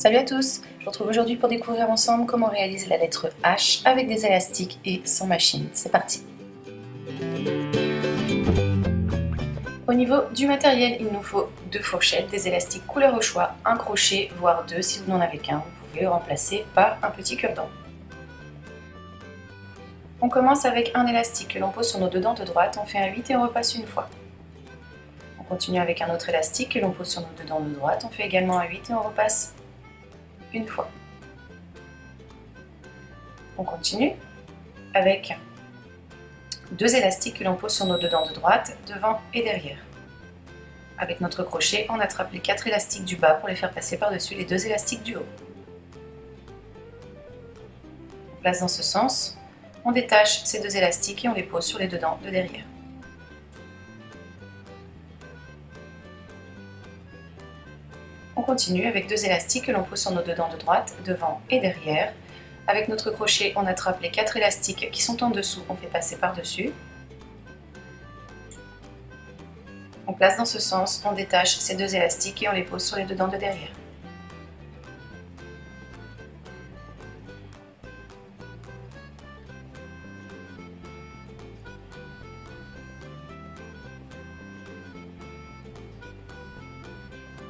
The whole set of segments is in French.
Salut à tous, je vous retrouve aujourd'hui pour découvrir ensemble comment réaliser la lettre H avec des élastiques et sans machine. C'est parti. Au niveau du matériel, il nous faut 2 fourchettes, des élastiques couleur au choix, un crochet, voire 2 si vous n'en avez qu'un. Vous pouvez le remplacer par un petit cure-dent. On commence avec un élastique que l'on pose sur nos deux dents de droite, on fait un 8 et on repasse une fois. On continue avec un autre élastique que l'on pose sur nos deux dents de droite, on fait également un 8 et on repasse une fois. On continue avec 2 élastiques que l'on pose sur nos deux dents de droite, devant et derrière. Avec notre crochet, on attrape les 4 élastiques du bas pour les faire passer par-dessus les 2 élastiques du haut. On place dans ce sens, on détache ces 2 élastiques et on les pose sur les deux dents de derrière. On continue avec 2 élastiques que l'on pose sur nos deux dents de droite, devant et derrière. Avec notre crochet, on attrape les 4 élastiques qui sont en dessous, on fait passer par-dessus. On place dans ce sens, on détache ces 2 élastiques et on les pose sur les deux dents de derrière.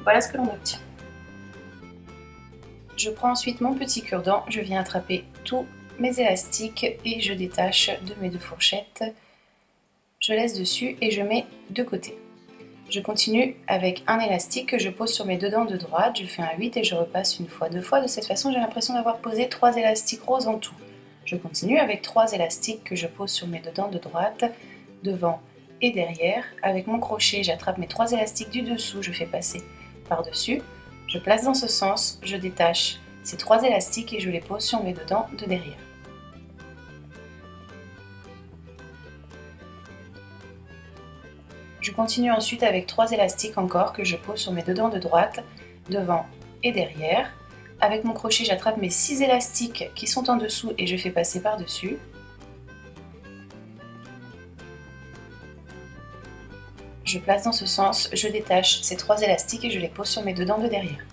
Voilà ce que l'on obtient. Je prends ensuite mon petit cure-dent, je viens attraper tous mes élastiques et je détache de mes 2 fourchettes. Je laisse dessus et je mets de côté. Je continue avec un élastique que je pose sur mes deux dents de droite, je fais un 8 et je repasse une fois, 2 fois. De cette façon, j'ai l'impression d'avoir posé 3 élastiques roses en tout. Je continue avec 3 élastiques que je pose sur mes deux dents de droite, devant et derrière. Avec mon crochet, j'attrape mes 3 élastiques du dessous, je fais passer par-dessus. Je place dans ce sens, je détache ces 3 élastiques et je les pose sur mes deux dents de derrière. Je continue ensuite avec 3 élastiques encore que je pose sur mes deux dents de droite, devant et derrière. Avec mon crochet, j'attrape mes 6 élastiques qui sont en dessous et je fais passer par-dessus. Je place dans ce sens, je détache ces 3 élastiques et je les pose sur mes deux dents de derrière.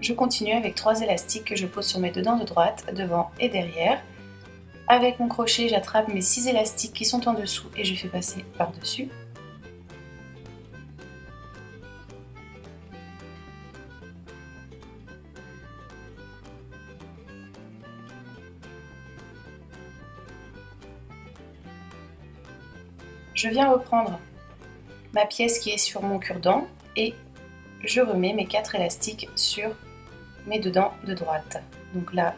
Je continue avec 3 élastiques que je pose sur mes deux dents de droite, devant et derrière. Avec mon crochet, j'attrape mes 6 élastiques qui sont en dessous et je fais passer par-dessus. Je viens reprendre ma pièce qui est sur mon cure-dent et je remets mes 4 élastiques sur mes deux dents de droite. Donc là,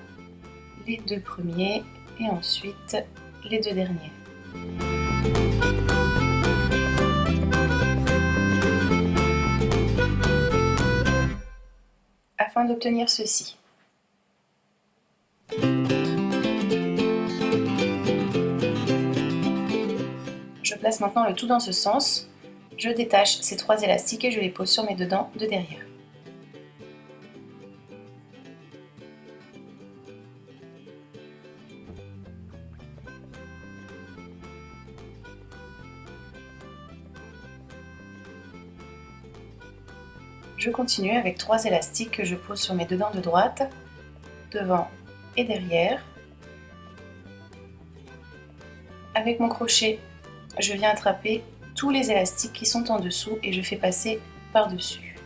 les 2 premiers et ensuite les 2 derniers. Afin d'obtenir ceci. Je place maintenant le tout dans ce sens. Je détache ces 3 élastiques et je les pose sur mes deux dents de derrière. Je continue avec 3 élastiques que je pose sur mes deux dents de droite, devant et derrière. Avec mon crochet, je viens attraper tous les élastiques qui sont en dessous et je fais passer par-dessus.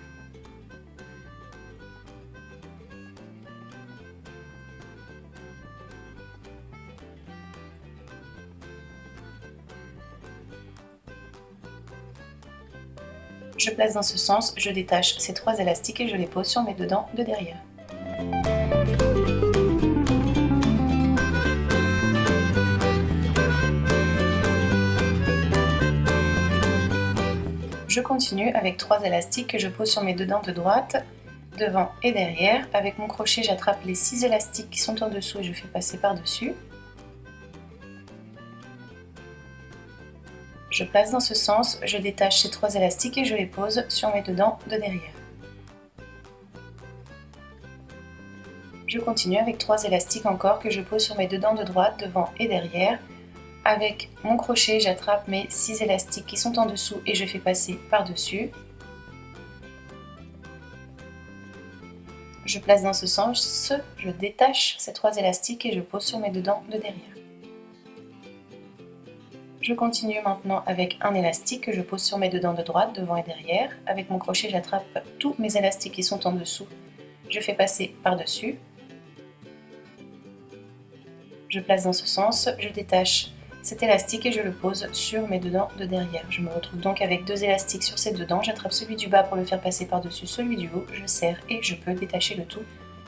Je place dans ce sens, je détache ces 3 élastiques et je les pose sur mes deux dents de derrière. Je continue avec 3 élastiques que je pose sur mes deux dents de droite, devant et derrière. Avec mon crochet, j'attrape les 6 élastiques qui sont en dessous et je fais passer par-dessus. Je place dans ce sens, je détache ces 3 élastiques et je les pose sur mes deux dents de derrière. Je continue avec 3 élastiques encore que je pose sur mes deux dents de droite, devant et derrière. Avec mon crochet, j'attrape mes 6 élastiques qui sont en dessous et je fais passer par-dessus. Je place dans ce sens, je détache ces 3 élastiques et je pose sur mes dedans de derrière. Je continue maintenant avec un élastique que je pose sur mes dedans de droite, devant et derrière. Avec mon crochet, j'attrape tous mes élastiques qui sont en dessous. Je fais passer par-dessus. Je place dans ce sens, je détache cet élastique et je le pose sur mes dedans de derrière. Je me retrouve donc avec 2 élastiques sur ces dedans. J'attrape celui du bas pour le faire passer par-dessus celui du haut. Je serre et je peux détacher le tout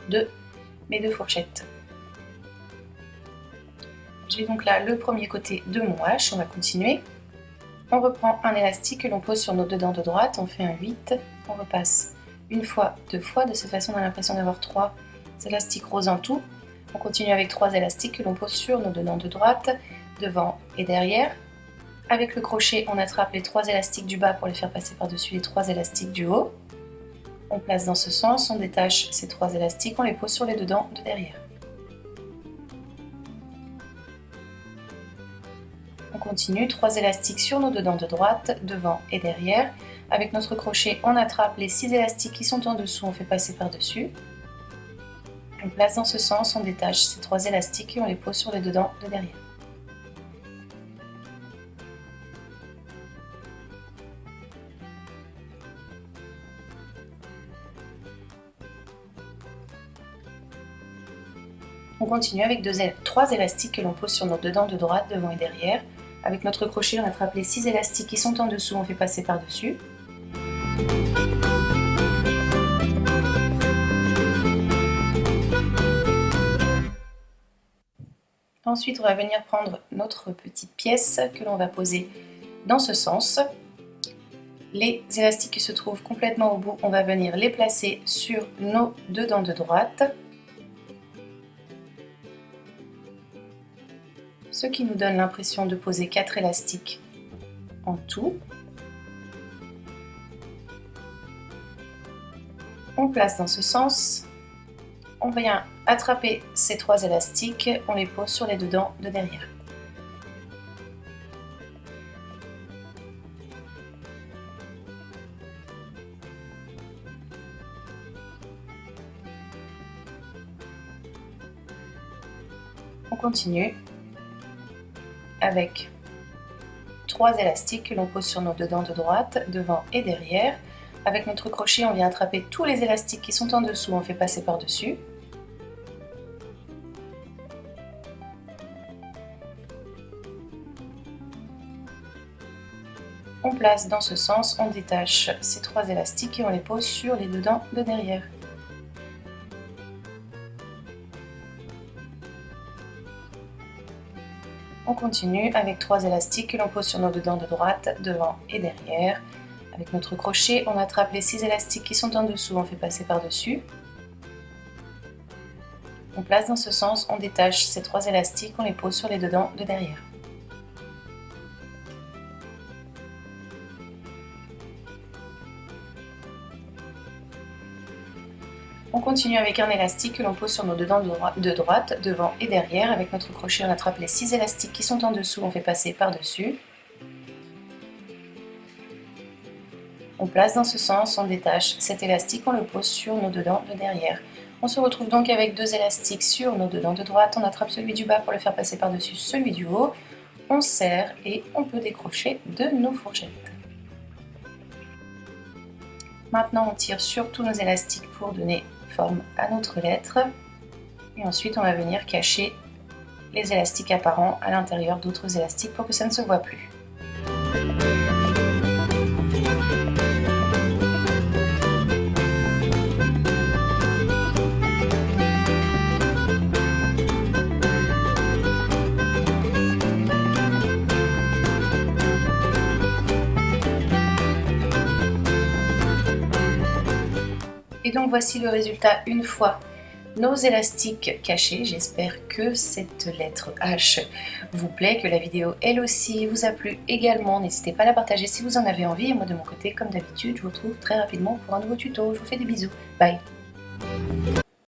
de mes 2 fourchettes. J'ai donc là le premier côté de mon H, on va continuer. On reprend un élastique que l'on pose sur nos dedans de droite, on fait un 8, on repasse une fois, 2 fois, de cette façon on a l'impression d'avoir 3 élastiques roses en tout. On continue avec 3 élastiques que l'on pose sur nos dedans de droite, devant et derrière. Avec le crochet, on attrape les 3 élastiques du bas pour les faire passer par-dessus les 3 élastiques du haut. On place dans ce sens, on détache ces 3 élastiques, on les pose sur les dedans de derrière. On continue, 3 élastiques sur nos dedans de droite, devant et derrière. Avec notre crochet, on attrape les 6 élastiques qui sont en dessous, on fait passer par-dessus. On place dans ce sens, on détache ces 3 élastiques et on les pose sur les dedans de derrière. On continue avec 3 élastiques que l'on pose sur nos dedans de droite, devant et derrière. Avec notre crochet, on attrape les 6 élastiques qui sont en dessous, on fait passer par-dessus. Ensuite, on va venir prendre notre petite pièce que l'on va poser dans ce sens. Les élastiques qui se trouvent complètement au bout, on va venir les placer sur nos dedans de droite. Ce qui nous donne l'impression de poser 4 élastiques en tout. On place dans ce sens, on vient attraper ces 3 élastiques, on les pose sur les dedans de derrière. On continue avec 3 élastiques que l'on pose sur nos dedans de droite, devant et derrière. Avec notre crochet, on vient attraper tous les élastiques qui sont en dessous, on fait passer par-dessus. On place dans ce sens, on détache ces 3 élastiques et on les pose sur les dedans de derrière. On continue avec 3 élastiques que l'on pose sur nos dedans de droite, devant et derrière. Avec notre crochet, on attrape les 6 élastiques qui sont en dessous, on fait passer par-dessus. On place dans ce sens, on détache ces 3 élastiques, on les pose sur les dedans de derrière. On continue avec un élastique que l'on pose sur nos dedans de droite, devant et derrière. Avec notre crochet, on attrape les 6 élastiques qui sont en dessous, on fait passer par-dessus. On place dans ce sens, on détache cet élastique, on le pose sur nos dedans de derrière. On se retrouve donc avec 2 élastiques sur nos dedans de droite, on attrape celui du bas pour le faire passer par-dessus celui du haut. On serre et on peut décrocher de nos fourchettes. Maintenant, on tire sur tous nos élastiques pour donner forme à notre lettre. Et ensuite, on va venir cacher les élastiques apparents à l'intérieur d'autres élastiques pour que ça ne se voit plus. Et donc voici le résultat une fois nos élastiques cachés. J'espère que cette lettre H vous plaît, que la vidéo elle aussi vous a plu également. N'hésitez pas à la partager si vous en avez envie. Et moi de mon côté, comme d'habitude, je vous retrouve très rapidement pour un nouveau tuto. Je vous fais des bisous. Bye!